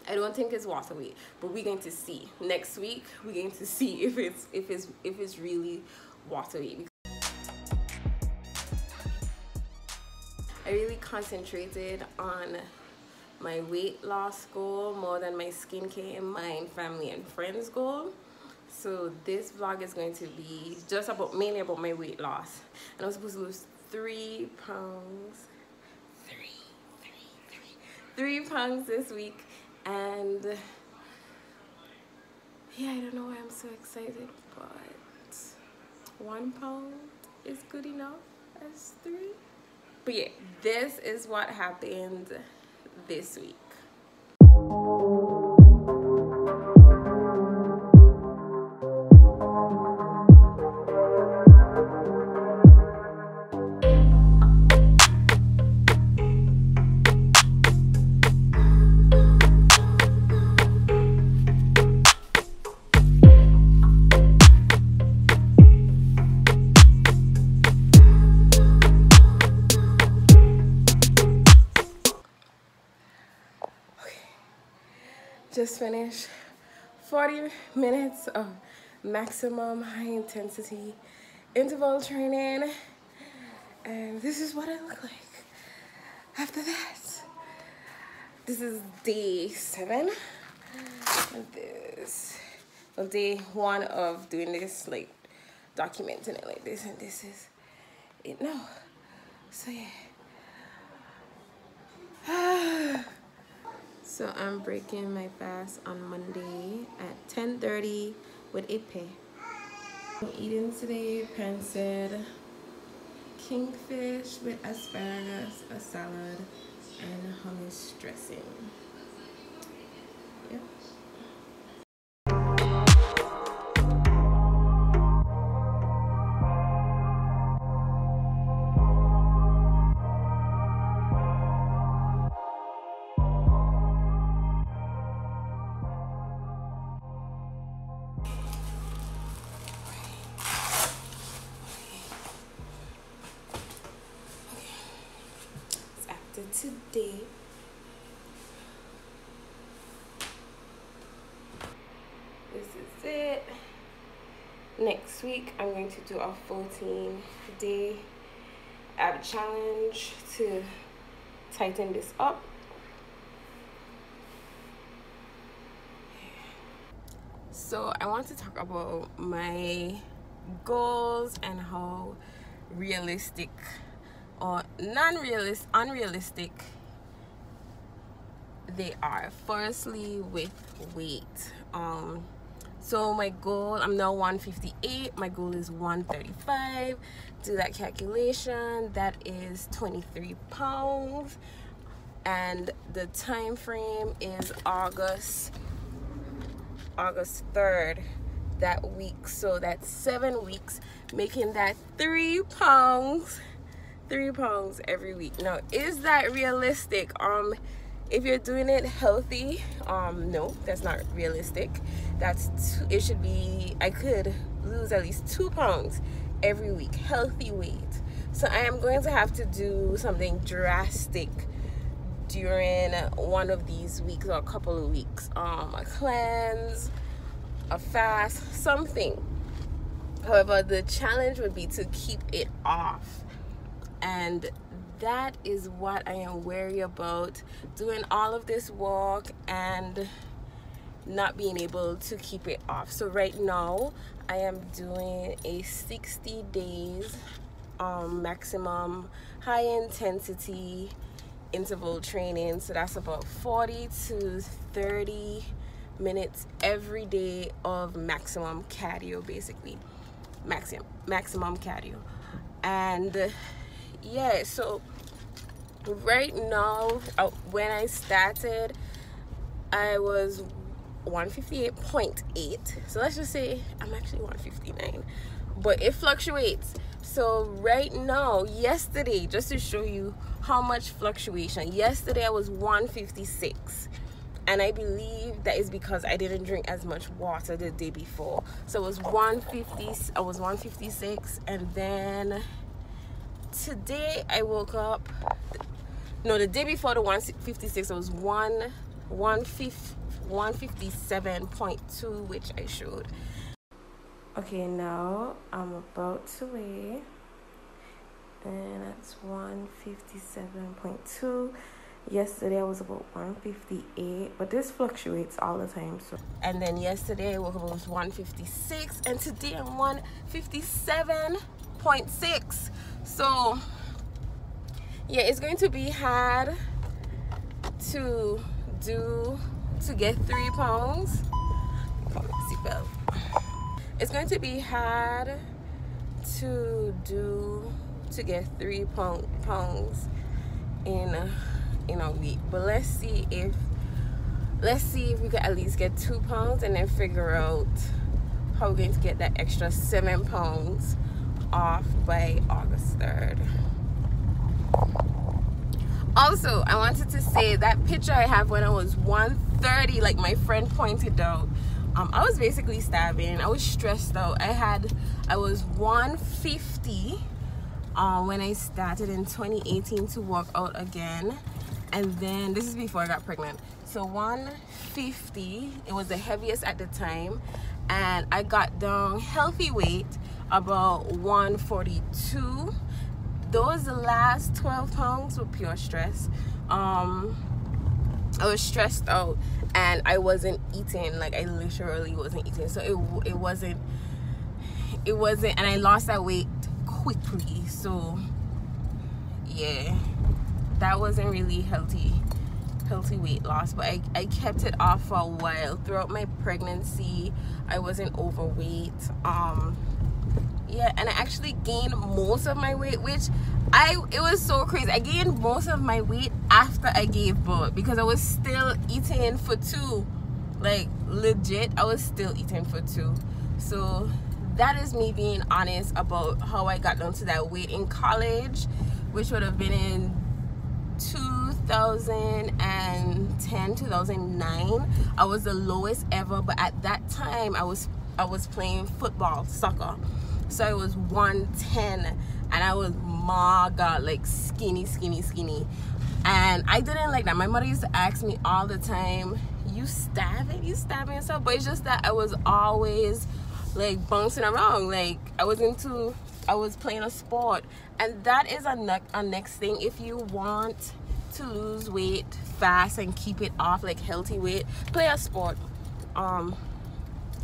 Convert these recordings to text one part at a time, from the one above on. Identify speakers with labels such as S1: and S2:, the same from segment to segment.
S1: I don't think it's water weight, but we're going to see next week. We're going to see if it's really water weight. I really concentrated on my weight loss goal more than my skincare and mind, family, and friends goal. So this vlog is going to be just mainly about my weight loss. And I'm supposed to lose 3 pounds. 3 pounds this week. And yeah, I don't know why I'm so excited, but 1 pound is good enough as 3. But yeah, this is what happened this week. Just finished 40 minutes of maximum high intensity interval training, and this is what I look like after that. This is day 7, and this, well, day 1 of doing this, like documenting it like this, and this is it now. So yeah. So I'm breaking my fast on Monday at 10:30 with a pay. I'm eating today pancit, kingfish with asparagus, a salad, and hummus dressing. Yep. Today, this is it. Next week I'm going to do a 14-day ab challenge to tighten this up. So I want to talk about my goals and how realistic or unrealistic they are. Firstly, with weight. So my goal, I'm now 158, my goal is 135. Do that calculation, that is 23 pounds, and the time frame is August 3rd, that week. So that's 7 weeks, making that 3 pounds every week. Now, is that realistic? If you're doing it healthy, no, that's not realistic. It should be, I could lose at least 2 pounds every week, healthy weight. So I am going to have to do something drastic during one of these weeks or a couple of weeks. A cleanse, a fast, something. However, the challenge would be to keep it off. And that is what I am wary about, doing all of this work and not being able to keep it off. So right now I am doing a 60 days maximum high intensity interval training. So that's about 40 to 30 minutes every day of maximum cardio, basically maximum cardio. And yeah, so right now, when I started, I was 158.8. So let's just say I'm actually 159, but it fluctuates. So right now, yesterday, just to show you how much fluctuation, yesterday I was 156, and I believe that is because I didn't drink as much water the day before. So it was 150, I was 156, and then today I woke up, no, the day before the 156 I was 157.2, which I showed. Okay, now I'm about to weigh, and that's 157.2. Yesterday I was about 158, but this fluctuates all the time. So, and then yesterday I woke up was 156, and today I'm 157.6. So yeah, it's going to be hard to get 3 pounds. It's going to be hard to get 3 pounds in a week, but let's see if we could at least get 2 pounds, and then figure out how we're going to get that extra 7 pounds off by August 3rd. Also, I wanted to say that picture I have when I was 130, like my friend pointed out, I was basically starving. I was stressed out. I was 150 when I started in 2018 to work out again, and then this is before I got pregnant. So 150, it was the heaviest at the time, and I got down healthy weight about 142. Those last 12 pounds were pure stress. I was stressed out, and I wasn't eating. Like, I literally wasn't eating. So it wasn't, and I lost that weight quickly. So yeah, that wasn't really healthy weight loss, but I kept it off for a while. Throughout my pregnancy, I wasn't overweight. Yeah, and I actually gained most of my weight, which it was so crazy. I gained most of my weight after I gave birth, because I was still eating for 2. Like, legit, I was still eating for 2. So that is me being honest about how I got down to that weight in college, which would have been in 2010, 2009. I was the lowest ever, but at that time I was playing football, soccer. So I was 110, and I was, my God, like skinny. And I didn't like that. My mother used to ask me all the time, you starving yourself? But it's just that I was always like bouncing around. Like, I was playing a sport, and that is a next thing. If you want to lose weight fast and keep it off, like healthy weight, play a sport.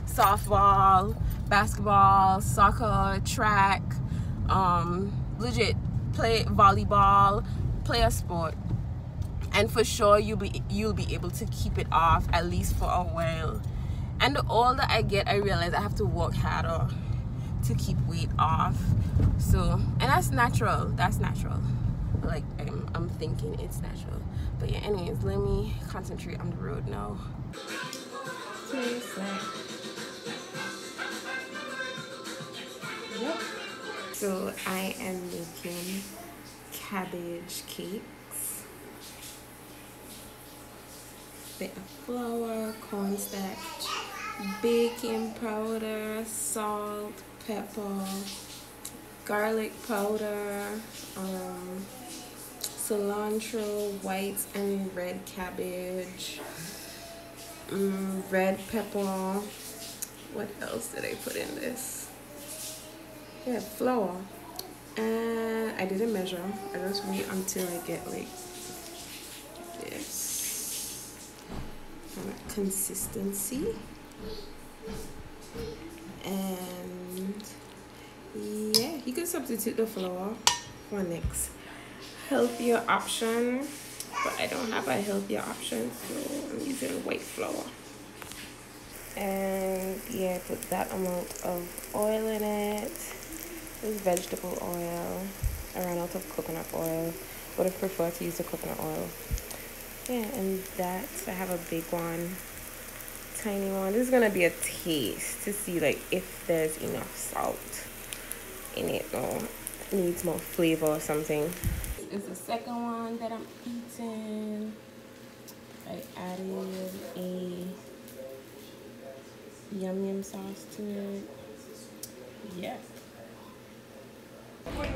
S1: Softball, basketball, soccer, track, legit, play volleyball, play a sport, and for sure you'll be able to keep it off, at least for a while. And the older I get, I realize I have to work harder to keep weight off. So, and that's natural. Like, I'm thinking it's natural. But yeah, anyways, let me concentrate on the road now. So I am making cabbage cakes. Bit of flour, cornstarch, baking powder, salt, pepper, garlic powder, cilantro, white and red cabbage, red pepper. What else did I put in this? Yeah, flour. And I didn't measure. I just wait until I get like this consistency. And yeah, you can substitute the flour for next healthier option, but I don't have a healthier option, so I'm using white flour. And yeah, put that amount of oil in it. This is vegetable oil. I ran out of coconut oil, but I prefer to use the coconut oil. Yeah, and that, I have a big one, tiny one. This is gonna be a taste to see like if there's enough salt in it or needs more flavor or something. This is the second one that I'm eating. I added a yum sauce to it. Yeah.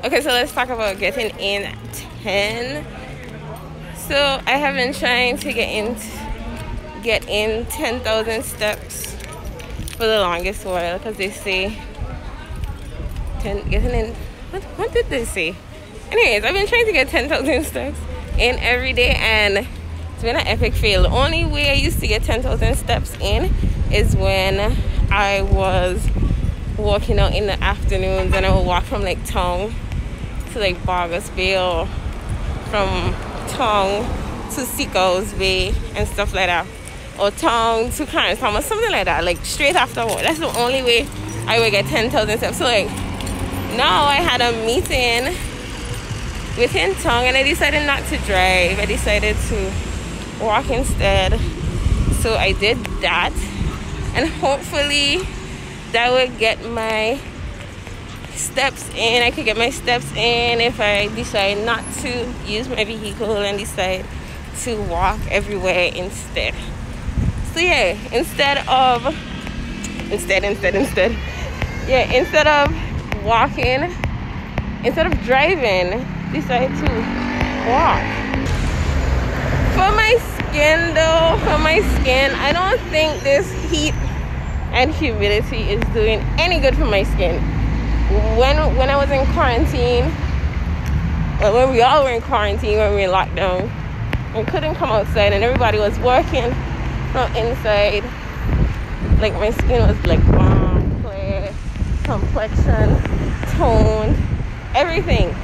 S1: Okay, so let's talk about getting in 10. So I have been trying to get get in 10,000 steps for the longest while, because they say getting in, what did they say? Anyways, I've been trying to get 10,000 steps in every day, and it's been an epic fail. The only way I used to get 10,000 steps in is when I was walking out in the afternoons, and I would walk from like town to like Bargus Bay, or from town to Seacoast Bay and stuff like that, or town to Clarence Palm or something like that, like straight after work. That's the only way I would get 10,000 steps. So like now I had a meeting within town, and I decided not to drive. I decided to walk instead. So I did that, and hopefully that would get my steps in. I could get my steps in if I decide not to use my vehicle and decide to walk everywhere instead. So yeah, instead of walking, instead of driving, decide to walk. For my skin though, I don't think this heat and humidity is doing any good for my skin. When I was in quarantine, well, when we all were in quarantine, when we were in lockdown, I couldn't come outside and everybody was working from inside. Like my skin was like warm, clear, complexion, toned, everything.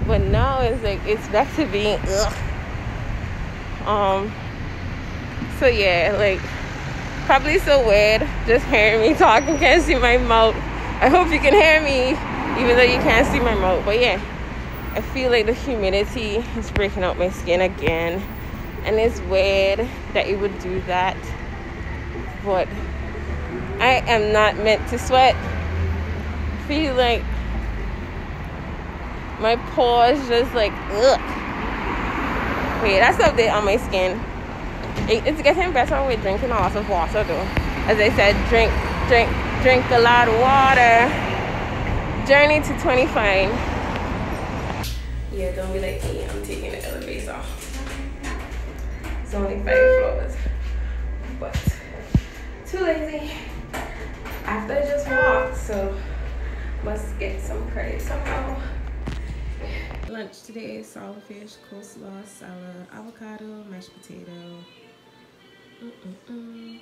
S1: But now it's like it's back to being ugh. So yeah, like probably so weird just hearing me talk and can't see my mouth. I hope you can hear me even though you can't see my mouth. But yeah, I feel like the humidity is breaking out my skin again, and it's weird that it would do that, but I am not meant to sweat. I feel like my pores just like ugh. Wait, that's up there on my skin. It's getting better with drinking a lot of water though. As I said, drink a lot of water. Journey to 25. Yeah, don't be like me. I'm taking the elevator off. It's only 5 floors, but too lazy. After I just walked, so must get some credit somehow. Lunch today is saltfish, coleslaw, salad, avocado, mashed potato. Okay,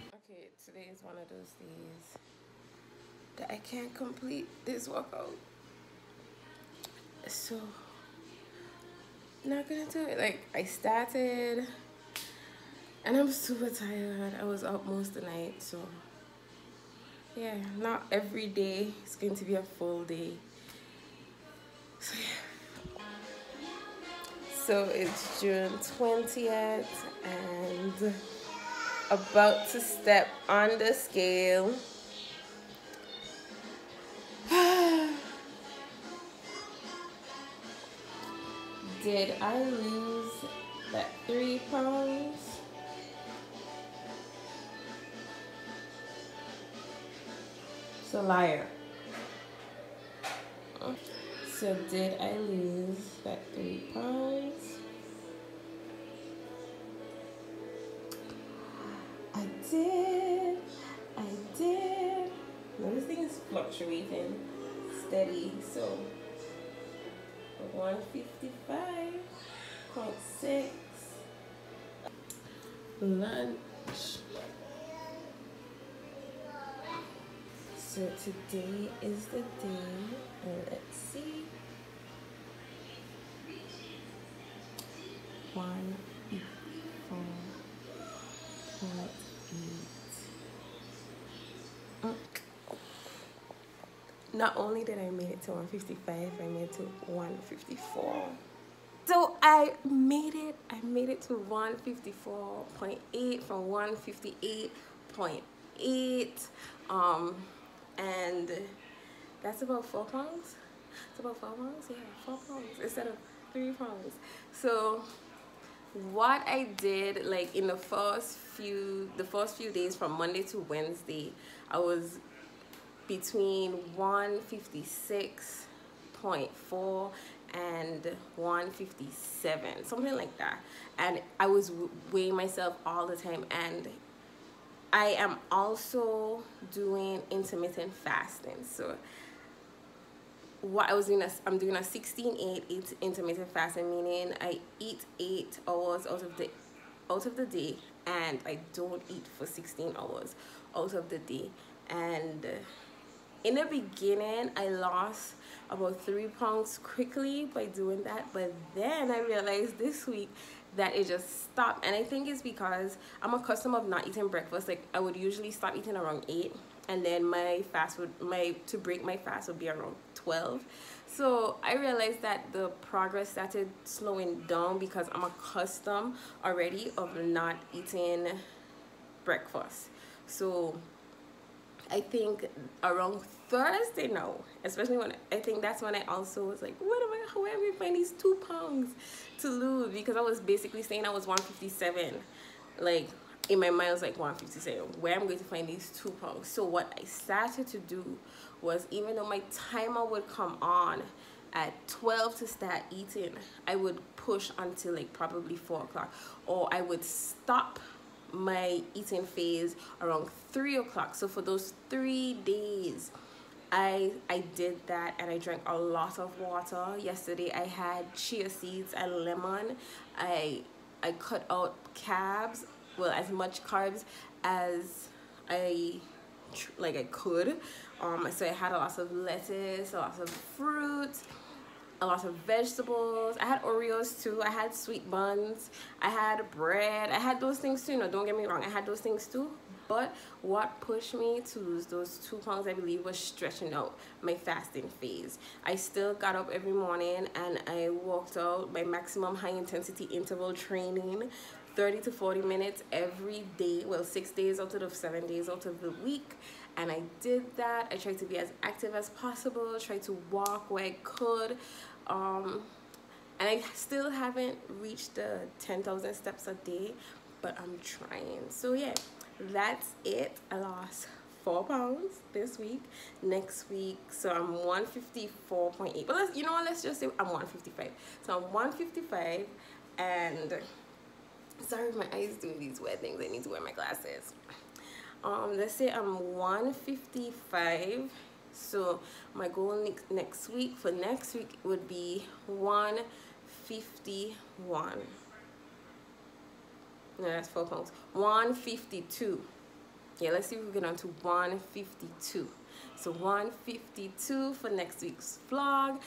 S1: today is one of those days that I can't complete this workout, so not gonna do it. Like I started and I'm super tired. I was up most of the night, so yeah, not every day it's going to be a full day. So yeah. So it's June 20th and about to step on the scale. Did I lose that 3 pounds? It's a liar. So did I lose that 3 pounds? I did. Now this thing is fluctuating steady, so 155.6. Lunch. So today is the day, and let's see. 154.8. Not only did I make it to 155, I made it to 154. So I made it to 154.8 from 158.8. And that's about 4 pounds. It's about 4 pounds, yeah, 4 pounds instead of 3 pounds. So what I did, like in the first few days from Monday to Wednesday, I was between 156.4 and 157, something like that. And I was weighing myself all the time. And I am also doing intermittent fasting. So what I was doing is I'm doing a 16-8 intermittent fasting, meaning I eat 8 hours out of the day, and I don't eat for 16 hours out of the day. And in the beginning, I lost about 3 pounds quickly by doing that, but then I realized this week that it just stopped. And I think it's because I'm accustomed of not eating breakfast. Like, I would usually stop eating around 8, and then my fast would to break my fast would be around 12. So I realized that the progress started slowing down because I'm accustomed already of not eating breakfast. So I think around Thursday now, especially when I think that's when I also was like, how am I find these 2 pounds to lose? Because I was basically saying I was 157. Like, in my mind I was like 157. Where am I going to find these 2 pounds? So what I started to do was, even though my timer would come on at 12 to start eating, I would push until like probably 4 o'clock, or I would stop my eating phase around 3 o'clock. So for those 3 days, I did that, and I drank a lot of water. Yesterday I had chia seeds and lemon. I cut out carbs, well, as much carbs as I could. So I had a lot of lettuce, a lot of fruit, a lot of vegetables. I had Oreos too. I had sweet buns. I had bread. I had those things too. No, don't get me wrong. I had those things too. But what pushed me to lose those 2 pounds, I believe, was stretching out my fasting phase. I still got up every morning and I walked out my maximum high intensity interval training, 30 to 40 minutes every day. Well, 6 days out of the 7 days out of the week. And I did that. I tried to be as active as possible, tried to walk where I could. And I still haven't reached the 10,000 steps a day, but I'm trying. So yeah, that's it. I lost 4 pounds this week. Next week, so I'm 154.8. But let's just say I'm 155. So I'm 155, and sorry, my eyes doing these weird things. I need to wear my glasses. Let's say I'm 155. So my goal next week would be 151. No, that's 4 pounds. 152. Yeah, let's see if we get on to 152. So 152 for next week's vlog.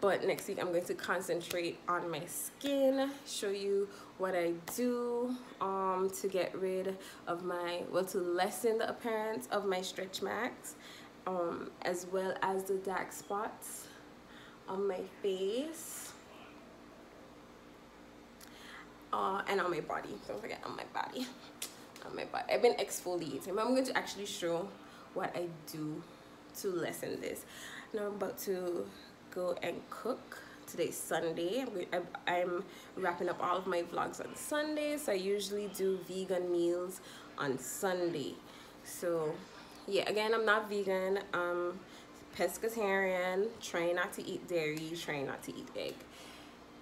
S1: But next week I'm going to concentrate on my skin, show you what I do to get rid of to lessen the appearance of my stretch marks, as well as the dark spots on my face and on my body. Don't forget, on my body. I've been exfoliating. I'm going to actually show what I do to lessen this. Now I'm about to go and cook. Today's Sunday. I'm wrapping up all of my vlogs on Sunday, so I usually do vegan meals on Sunday. So yeah, again, I'm not vegan. I'm pescatarian, trying not to eat dairy, trying not to eat egg.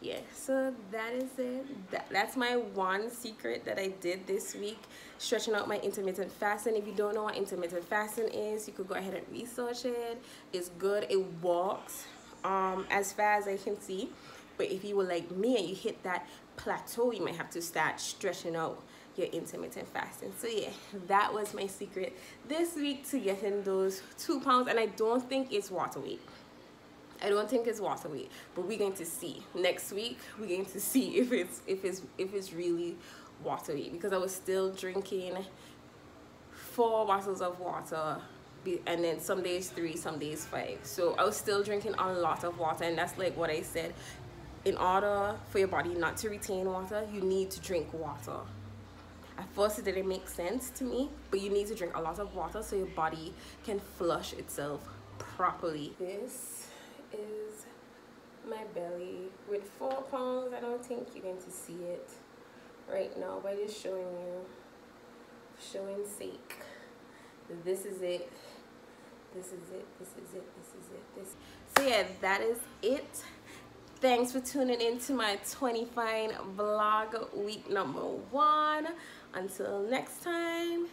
S1: Yeah, so that is it. That's my one secret that I did this week, stretching out my intermittent fasting. If you don't know what intermittent fasting is, you could go ahead and research it. It's good. It works as far as I can see. But if you were like me and you hit that plateau, you might have to start stretching out your intermittent fasting. So yeah, that was my secret this week to getting those 2 pounds. And I don't think it's water weight. I don't think it's water weight, but we're going to see. Next week, we're going to see if it's really water weight, because I was still drinking 4 bottles of water, and then some days 3, some days 5. So I was still drinking a lot of water, and that's like what I said. In order for your body not to retain water, you need to drink water. At first, it didn't make sense to me, but you need to drink a lot of water so your body can flush itself properly. This is my belly with 4 pounds. I don't think you're going to see it right now, but just showing sake. This is it. So yeah, that is it. Thanks for tuning in to my 20 Fine vlog week number 1. Until next time.